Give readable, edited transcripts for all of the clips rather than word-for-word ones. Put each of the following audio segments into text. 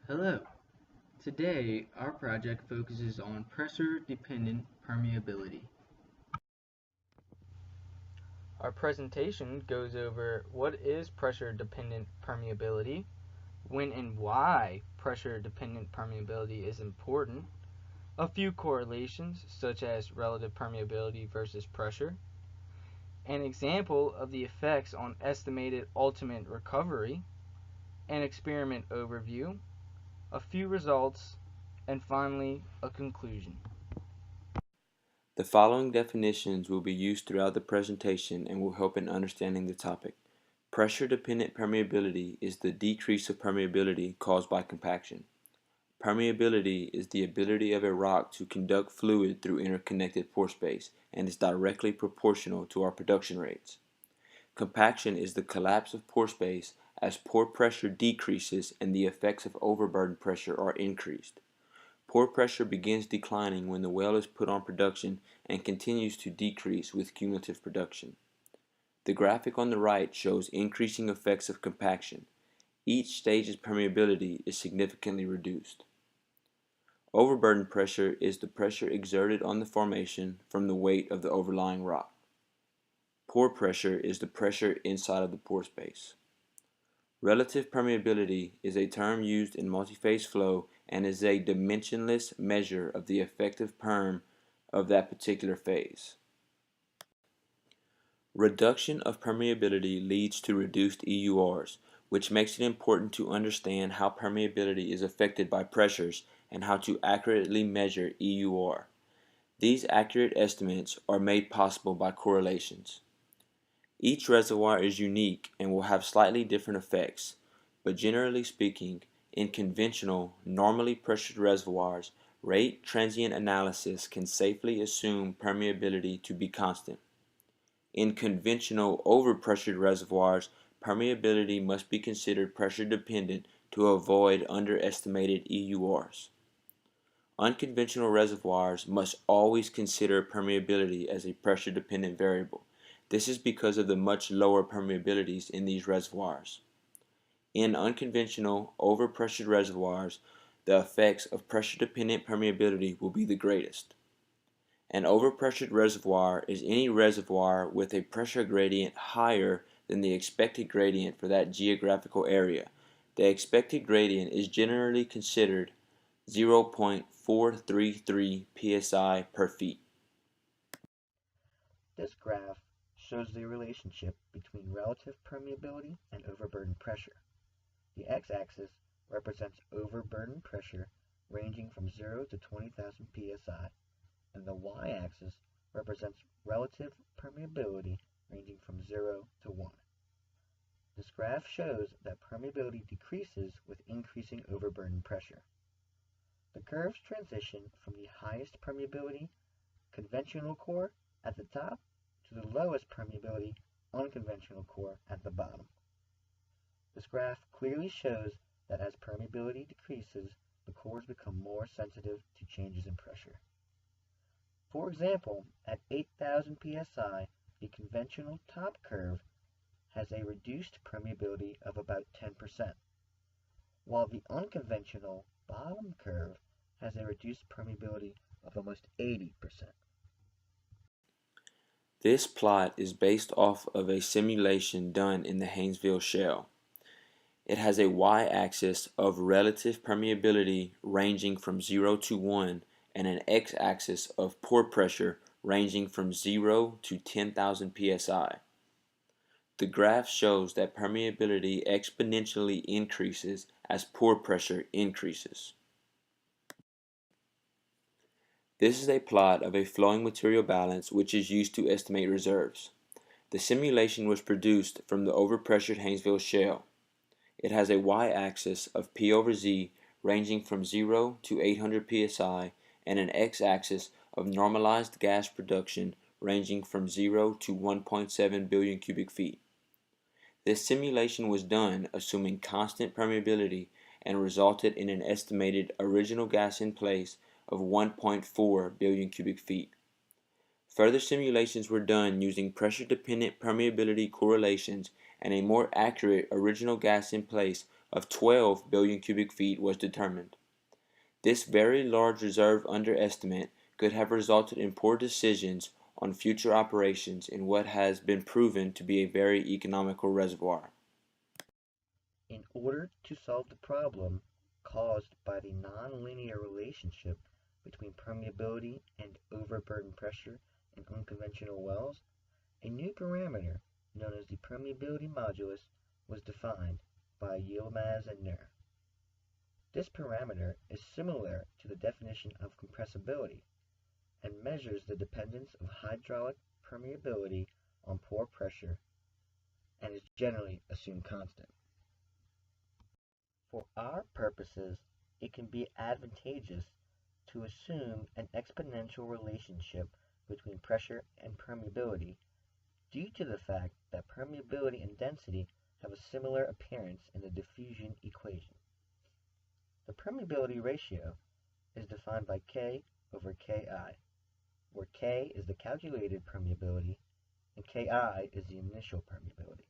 Hello. Today, our project focuses on pressure-dependent permeability. Our presentation goes over what is pressure-dependent permeability, when and why pressure-dependent permeability is important, a few correlations such as relative permeability versus pressure, an example of the effects on estimated ultimate recovery, an experiment overview, a few results, and finally, a conclusion. The following definitions will be used throughout the presentation and will help in understanding the topic. Pressure-dependent permeability is the decrease of permeability caused by compaction. Permeability is the ability of a rock to conduct fluid through interconnected pore space and is directly proportional to our production rates. Compaction is the collapse of pore space as pore pressure decreases and the effects of overburden pressure are increased. Pore pressure begins declining when the well is put on production and continues to decrease with cumulative production. The graphic on the right shows increasing effects of compaction. Each stage's permeability is significantly reduced. Overburden pressure is the pressure exerted on the formation from the weight of the overlying rock. Pore pressure is the pressure inside of the pore space. Relative permeability is a term used in multi-phase flow and is a dimensionless measure of the effective perm of that particular phase. Reduction of permeability leads to reduced EURs, which makes it important to understand how permeability is affected by pressures and how to accurately measure EUR. These accurate estimates are made possible by correlations. Each reservoir is unique and will have slightly different effects, but generally speaking, in conventional, normally pressured reservoirs, rate transient analysis can safely assume permeability to be constant. In conventional, overpressured reservoirs, permeability must be considered pressure dependent to avoid underestimated EURs. Unconventional reservoirs must always consider permeability as a pressure dependent variable. This is because of the much lower permeabilities in these reservoirs. In unconventional, overpressured reservoirs, the effects of pressure-dependent permeability will be the greatest. An overpressured reservoir is any reservoir with a pressure gradient higher than the expected gradient for that geographical area. The expected gradient is generally considered 0.433 psi per feet. This graph shows the relationship between relative permeability and overburden pressure. The x-axis represents overburden pressure ranging from 0 to 20,000 psi, and the y-axis represents relative permeability ranging from 0 to 1. This graph shows that permeability decreases with increasing overburden pressure. The curves transition from the highest permeability conventional core at the top to the lowest permeability unconventional core at the bottom. This graph clearly shows that as permeability decreases, the cores become more sensitive to changes in pressure. For example, at 8,000 psi, the conventional top curve has a reduced permeability of about 10%, while the unconventional bottom curve has a reduced permeability of almost 80%. This plot is based off of a simulation done in the Haynesville Shale. It has a y-axis of relative permeability ranging from 0 to 1 and an x-axis of pore pressure ranging from 0 to 10,000 psi. The graph shows that permeability exponentially increases as pore pressure increases. This is a plot of a flowing material balance which is used to estimate reserves. The simulation was produced from the overpressured Haynesville Shale. It has a y-axis of P over Z ranging from 0 to 800 psi and an x-axis of normalized gas production ranging from 0 to 1.7 billion cubic feet. This simulation was done assuming constant permeability and resulted in an estimated original gas in place of 1.4 billion cubic feet. Further simulations were done using pressure-dependent permeability correlations, and a more accurate original gas in place of 12 billion cubic feet was determined. This very large reserve underestimate could have resulted in poor decisions on future operations in what has been proven to be a very economical reservoir. In order to solve the problem caused by the nonlinear relationship between permeability and overburden pressure in unconventional wells, a new parameter known as the permeability modulus was defined by Yilmaz and Nur. This parameter is similar to the definition of compressibility and measures the dependence of hydraulic permeability on pore pressure and is generally assumed constant. For our purposes, it can be advantageous to assume an exponential relationship between pressure and permeability due to the fact that permeability and density have a similar appearance in the diffusion equation. The permeability ratio is defined by K over Ki, where K is the calculated permeability and Ki is the initial permeability.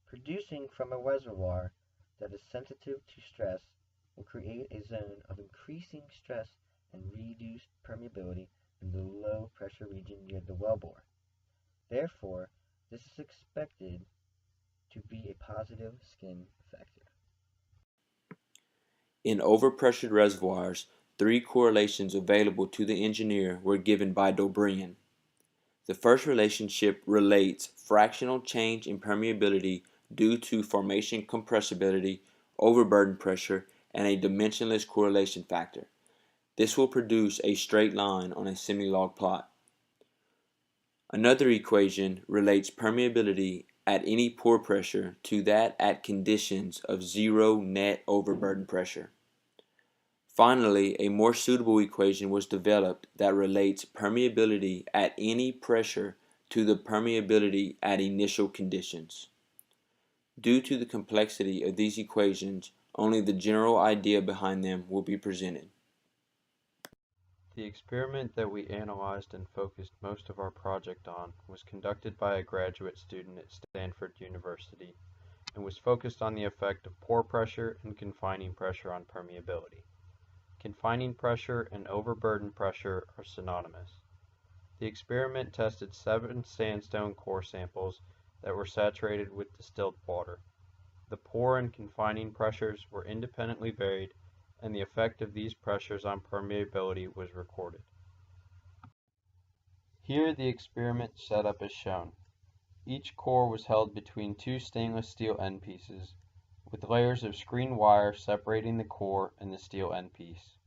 Producing from a reservoir that is sensitive to stress will create a zone of increasing stress and reduced permeability in the low pressure region near the wellbore. Therefore, this is expected to be a positive skin factor. In overpressured reservoirs, three correlations available to the engineer were given by Dobryan. The first relationship relates fractional change in permeability due to formation compressibility, overburden pressure, and a dimensionless correlation factor. This will produce a straight line on a semi-log plot. Another equation relates permeability at any pore pressure to that at conditions of zero net overburden pressure. Finally, a more suitable equation was developed that relates permeability at any pressure to the permeability at initial conditions. Due to the complexity of these equations, only the general idea behind them will be presented. The experiment that we analyzed and focused most of our project on was conducted by a graduate student at Stanford University and was focused on the effect of pore pressure and confining pressure on permeability. Confining pressure and overburden pressure are synonymous. The experiment tested 7 sandstone core samples that were saturated with distilled water. The pore and confining pressures were independently varied, and the effect of these pressures on permeability was recorded. Here the experiment setup is shown. Each core was held between two stainless steel end pieces, with layers of screen wire separating the core and the steel end piece.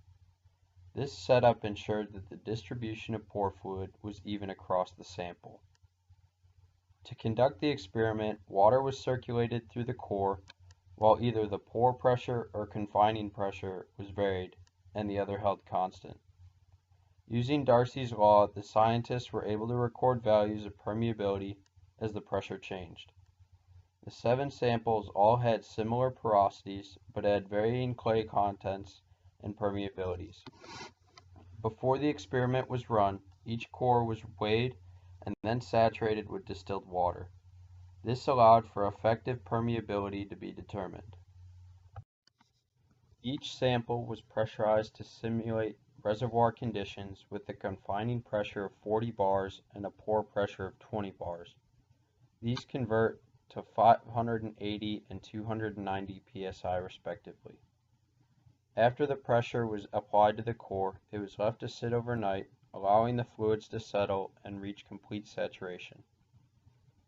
This setup ensured that the distribution of pore fluid was even across the sample. To conduct the experiment, water was circulated through the core, while either the pore pressure or confining pressure was varied, and the other held constant. Using Darcy's law, the scientists were able to record values of permeability as the pressure changed. The 7 samples all had similar porosities, but had varying clay contents and permeabilities. Before the experiment was run, each core was weighed and then saturated with distilled water. This allowed for effective permeability to be determined. Each sample was pressurized to simulate reservoir conditions with a confining pressure of 40 bars and a pore pressure of 20 bars. These convert to 580 and 290 psi respectively. After the pressure was applied to the core, it was left to sit overnight, allowing the fluids to settle and reach complete saturation.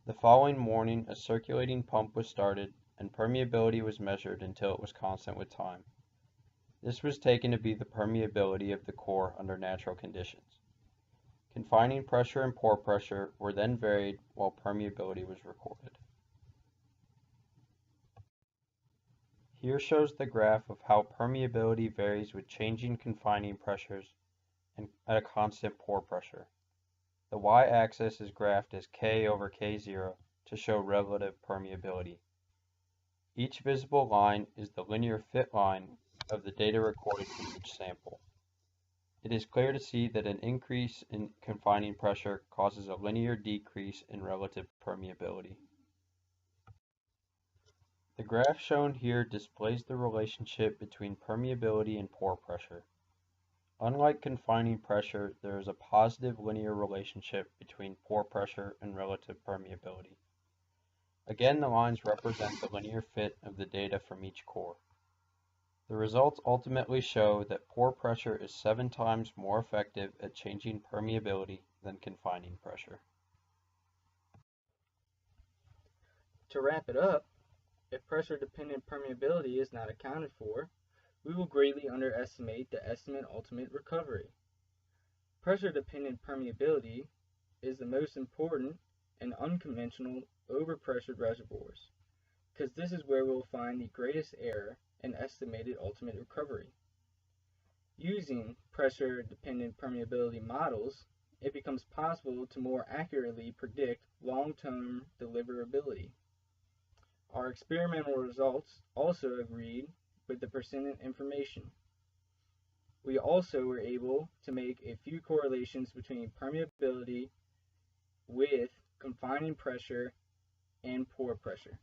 The following morning, a circulating pump was started, and permeability was measured until it was constant with time. This was taken to be the permeability of the core under natural conditions. Confining pressure and pore pressure were then varied while permeability was recorded. Here shows the graph of how permeability varies with changing confining pressures and at a constant pore pressure. The y-axis is graphed as K over K0 to show relative permeability. Each visible line is the linear fit line of the data recorded from each sample. It is clear to see that an increase in confining pressure causes a linear decrease in relative permeability. The graph shown here displays the relationship between permeability and pore pressure. Unlike confining pressure, there is a positive linear relationship between pore pressure and relative permeability. Again, the lines represent the linear fit of the data from each core. The results ultimately show that pore pressure is 7 times more effective at changing permeability than confining pressure. To wrap it up, if pressure-dependent permeability is not accounted for, we will greatly underestimate the estimate ultimate recovery. Pressure-dependent permeability is the most important in unconventional overpressured reservoirs, because this is where we'll find the greatest error in estimated ultimate recovery. Using pressure-dependent permeability models, it becomes possible to more accurately predict long-term deliverability. Our experimental results also agreed with the percentage information. We also were able to make a few correlations between permeability with confining pressure and pore pressure.